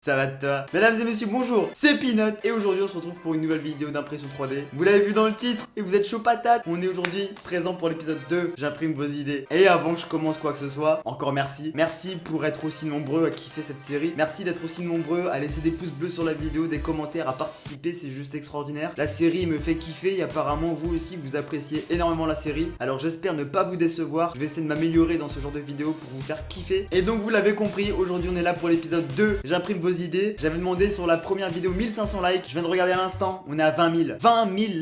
Ça va de toi? Mesdames et messieurs, bonjour, c'est Peanut et aujourd'hui on se retrouve pour une nouvelle vidéo d'impression 3D. Vous l'avez vu dans le titre et vous êtes chaud patate. On est aujourd'hui présent pour l'épisode 2, j'imprime vos idées. Et avant que je commence quoi que ce soit, encore merci. Merci pour être aussi nombreux à kiffer cette série. Merci d'être aussi nombreux à laisser des pouces bleus sur la vidéo, des commentaires, à participer, c'est juste extraordinaire. La série me fait kiffer et apparemment vous aussi vous appréciez énormément la série. Alors j'espère ne pas vous décevoir, je vais essayer de m'améliorer dans ce genre de vidéo pour vous faire kiffer. Et donc vous l'avez compris, aujourd'hui on est là pour l'épisode 2, j'imprime vos idées. J'avais demandé sur la première vidéo 1500 likes, je viens de regarder à l'instant, on est à 20 000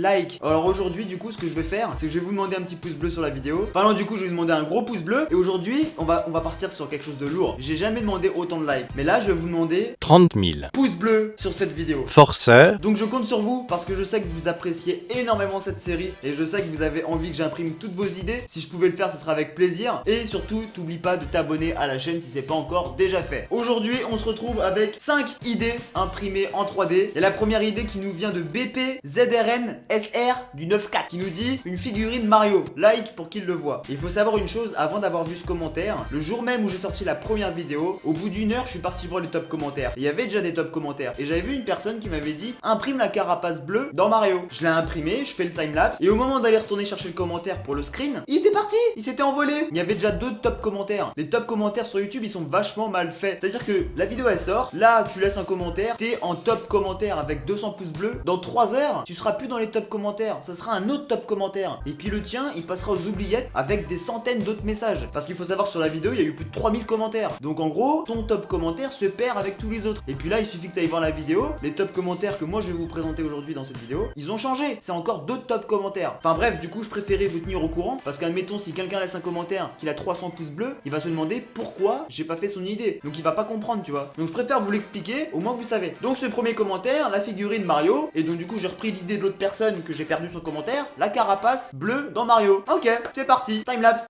likes. Alors aujourd'hui du coup ce que je vais faire, c'est que je vais vous demander un petit pouce bleu sur la vidéo. Enfin non, du coup je vais vous demander un gros pouce bleu. Et aujourd'hui on va partir sur quelque chose de lourd. J'ai jamais demandé autant de likes, mais là je vais vous demander 30 000 pouces bleus sur cette vidéo. Forceur. Donc je compte sur vous parce que je sais que vous appréciez énormément cette série et je sais que vous avez envie que j'imprime toutes vos idées. Si je pouvais le faire, ce sera avec plaisir. Et surtout, t'oublie pas de t'abonner à la chaîne si c'est pas encore déjà fait. Aujourd'hui, on se retrouve avec 5 idées imprimées en 3D. Et la première idée qui nous vient de BPZRN SR du 94 qui nous dit une figurine Mario. Like pour qu'il le voit. Et il faut savoir une chose, avant d'avoir vu ce commentaire, le jour même où j'ai sorti la première vidéo, au bout d'une heure, je suis parti voir les top commentaires. Et il y avait déjà des top commentaires. Et j'avais vu une personne qui m'avait dit imprime la carapace bleue dans Mario. Je l'ai imprimé, je fais le timelapse. Et au moment d'aller retourner chercher le commentaire pour le screen, il était parti, il s'était envolé. Il y avait déjà d'autres top commentaires. Les top commentaires sur YouTube, ils sont vachement mal faits. C'est-à-dire que la vidéo elle sort, là tu laisses un commentaire, t'es en top commentaire avec 200 pouces bleus. Dans 3 heures, tu seras plus dans les top commentaires. Ça sera un autre top commentaire. Et puis le tien, il passera aux oubliettes avec des centaines d'autres messages. Parce qu'il faut savoir sur la vidéo, il y a eu plus de 3000 commentaires. Donc en gros, ton top commentaire se perd avec tous les autres. Et puis là, il suffit que tu ailles voir la vidéo. Les top commentaires que moi je vais vous présenter aujourd'hui dans cette vidéo, ils ont changé. C'est encore d'autres top commentaires. Enfin bref, du coup, je préférais vous tenir au courant. Parce qu'admettons, si quelqu'un laisse un commentaire qu'il a 300 pouces bleus, il va se demander pourquoi j'ai pas fait son idée. Donc il va pas comprendre, tu vois. Donc je préfère vous l'expliquer, au moins vous savez. Donc ce premier commentaire, la figurine Mario. Et donc du coup, j'ai repris l'idée de l'autre personne que j'ai perdu son commentaire. La carapace bleue dans Mario. Ok, c'est parti. Timelapse.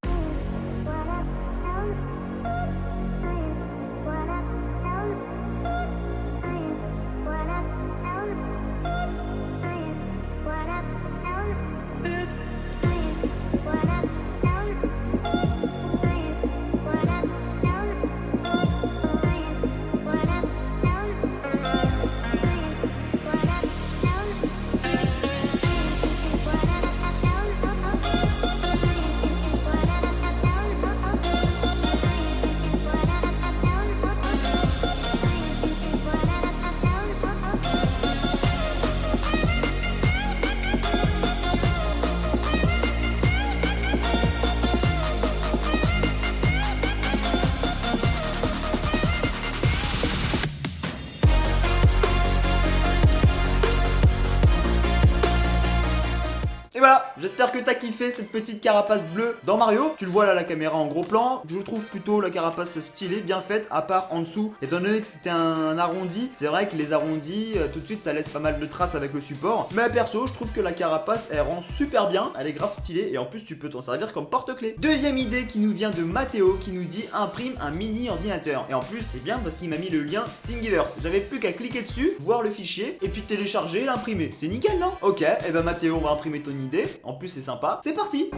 Et voilà, j'espère que t'as kiffé cette petite carapace bleue dans Mario. Tu le vois là, la caméra en gros plan. Je trouve plutôt la carapace stylée, bien faite, à part en dessous. Étant donné que c'était un arrondi, c'est vrai que les arrondis, tout de suite, ça laisse pas mal de traces avec le support. Mais perso, je trouve que la carapace, elle rend super bien. Elle est grave stylée et en plus, tu peux t'en servir comme porte-clés. Deuxième idée qui nous vient de Mathéo, qui nous dit imprime un mini ordinateur. Et en plus, c'est bien parce qu'il m'a mis le lien Thingiverse. J'avais plus qu'à cliquer dessus, voir le fichier, et puis télécharger et l'imprimer. C'est nickel, non? Ok, et ben Mathéo, on va imprimer ton idée. En plus c'est sympa, c'est parti.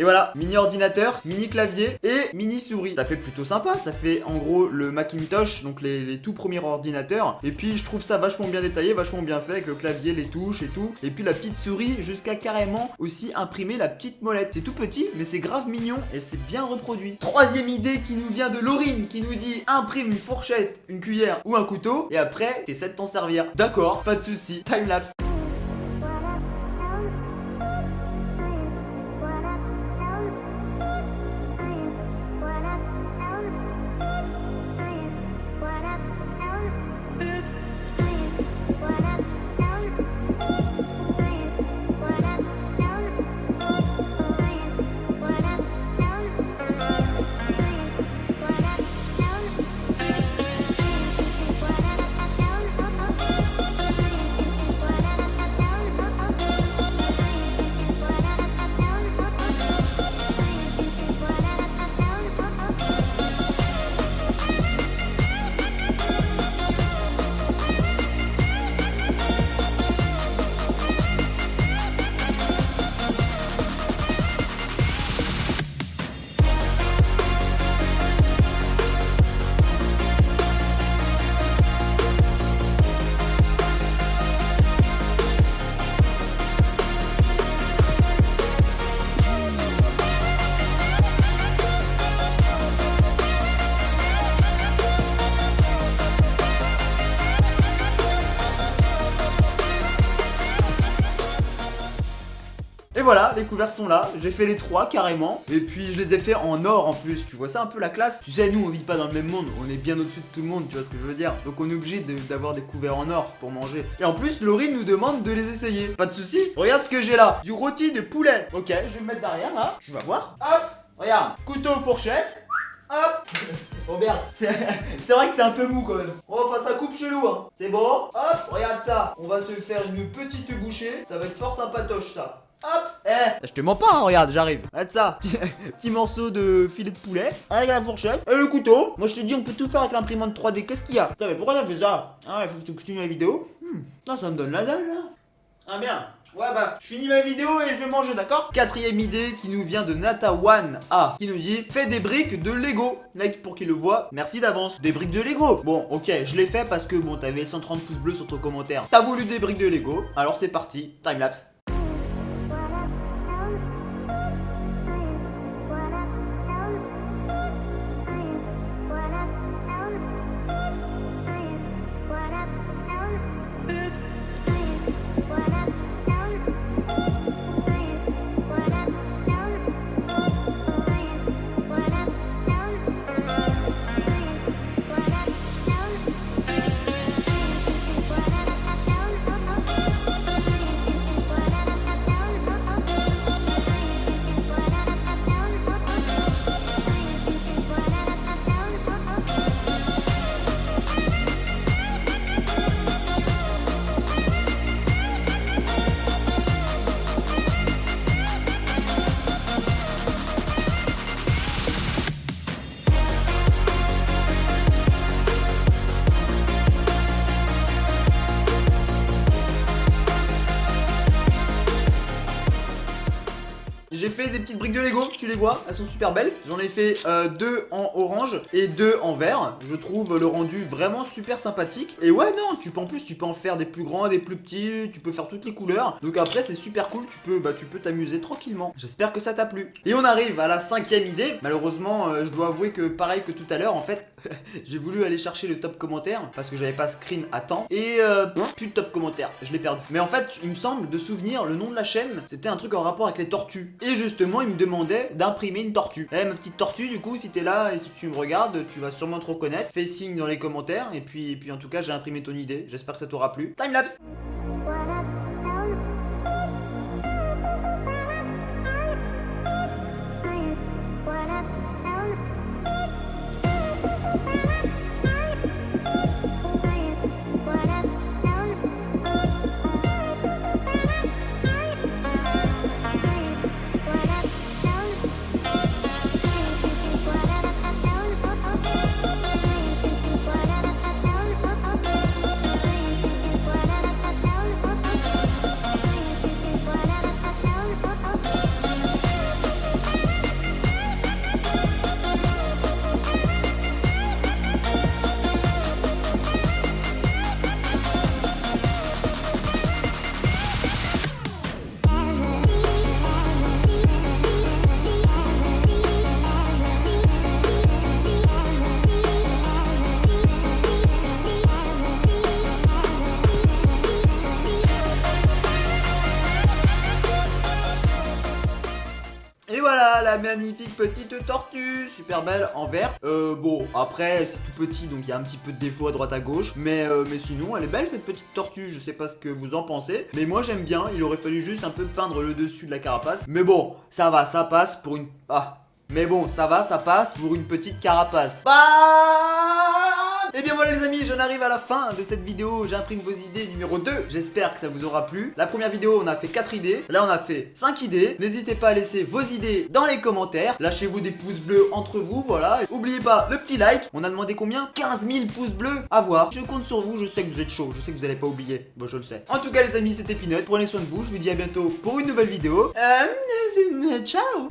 Et voilà, mini ordinateur, mini clavier et mini souris. Ça fait plutôt sympa, ça fait en gros le Macintosh, donc les tout premiers ordinateurs. Et puis je trouve ça vachement bien détaillé, vachement bien fait avec le clavier, les touches et tout. Et puis la petite souris jusqu'à carrément aussi imprimer la petite molette. C'est tout petit, mais c'est grave mignon et c'est bien reproduit. Troisième idée qui nous vient de Laurine qui nous dit imprime une fourchette, une cuillère ou un couteau et après t'essaies de t'en servir. D'accord, pas de soucis, timelapse. Et voilà, les couverts sont là, j'ai fait les 3 carrément, et puis je les ai fait en or en plus, tu vois ça un peu la classe. Tu sais, nous on vit pas dans le même monde, on est bien au-dessus de tout le monde, tu vois ce que je veux dire. Donc on est obligé d'avoir des couverts en or pour manger. Et en plus, Laurie nous demande de les essayer. Pas de souci. Regarde ce que j'ai là, du rôti de poulet. Ok, je vais me mettre derrière là, tu vas voir. Hop, regarde, couteau, fourchette. Hop. Oh merde, c'est vrai que c'est un peu mou quand même. Oh, enfin ça coupe chelou hein. C'est bon. Hop, regarde ça. On va se faire une petite bouchée, ça va être fort sympatoche ça. Hop, je te mens pas, hein, regarde, j'arrive. Regarde ça, petit morceau de filet de poulet, avec la fourchette, et le couteau. Moi je te dis, on peut tout faire avec l'imprimante 3D, qu'est-ce qu'il y a? Putain, mais pourquoi t'as fait ça? Ah, il faut que tu continues la vidéo. Non, ça me donne la dalle, là. Ah, bien. Ouais, bah, je finis ma vidéo et je vais manger, d'accord? Quatrième idée qui nous vient de Nata1A, qui nous dit, fais des briques de Lego. Like pour qu'il le voit, merci d'avance. Des briques de Lego. Bon, ok, je l'ai fait parce que, bon, t'avais 130 pouces bleus sur ton commentaire. T'as voulu des briques de Lego, alors c'est parti, timelapse. J'ai fait des petites briques de Lego, tu les vois, elles sont super belles. J'en ai fait 2 en orange et 2 en vert. Je trouve le rendu vraiment super sympathique. Et ouais, non, en plus tu peux en faire des plus grands, des plus petits, tu peux faire toutes les couleurs. Donc après c'est super cool, tu peux t'amuser tranquillement. J'espère que ça t'a plu. Et on arrive à la 5e idée. Malheureusement, je dois avouer que pareil que tout à l'heure, en fait, j'ai voulu aller chercher le top commentaire parce que j'avais pas screen à temps. Et plus de top commentaire, je l'ai perdu. Mais en fait, il me semble de souvenir le nom de la chaîne, c'était un truc en rapport avec les tortues. Et justement, il me demandait d'imprimer une tortue. Eh, ma petite tortue, du coup, si t'es là et si tu me regardes, tu vas sûrement te reconnaître. Fais signe dans les commentaires. Et puis en tout cas, j'ai imprimé ton idée. J'espère que ça t'aura plu. Timelapse. la magnifique petite tortue, super belle en vert. Bon, après c'est tout petit, donc il y a un petit peu de défaut à droite à gauche, mais sinon elle est belle cette petite tortue. Je sais pas ce que vous en pensez, mais moi j'aime bien. Il aurait fallu juste un peu peindre le dessus de la carapace, mais bon, ça va, ça passe pour une... Mais bon, ça va, ça passe pour une petite carapace. Et bien voilà les amis, j'en arrive à la fin de cette vidéo. J'imprime vos idées numéro 2. J'espère que ça vous aura plu. La première vidéo, on a fait 4 idées. Là, on a fait 5 idées. N'hésitez pas à laisser vos idées dans les commentaires. Lâchez-vous des pouces bleus entre vous, voilà. Oubliez pas le petit like. On a demandé combien? 15 000 pouces bleus. À voir. Je compte sur vous. Je sais que vous êtes chaud. Je sais que vous allez pas oublier. Bon, je le sais. En tout cas les amis, c'était Peanut. Prenez soin de vous. Je vous dis à bientôt pour une nouvelle vidéo. Ciao.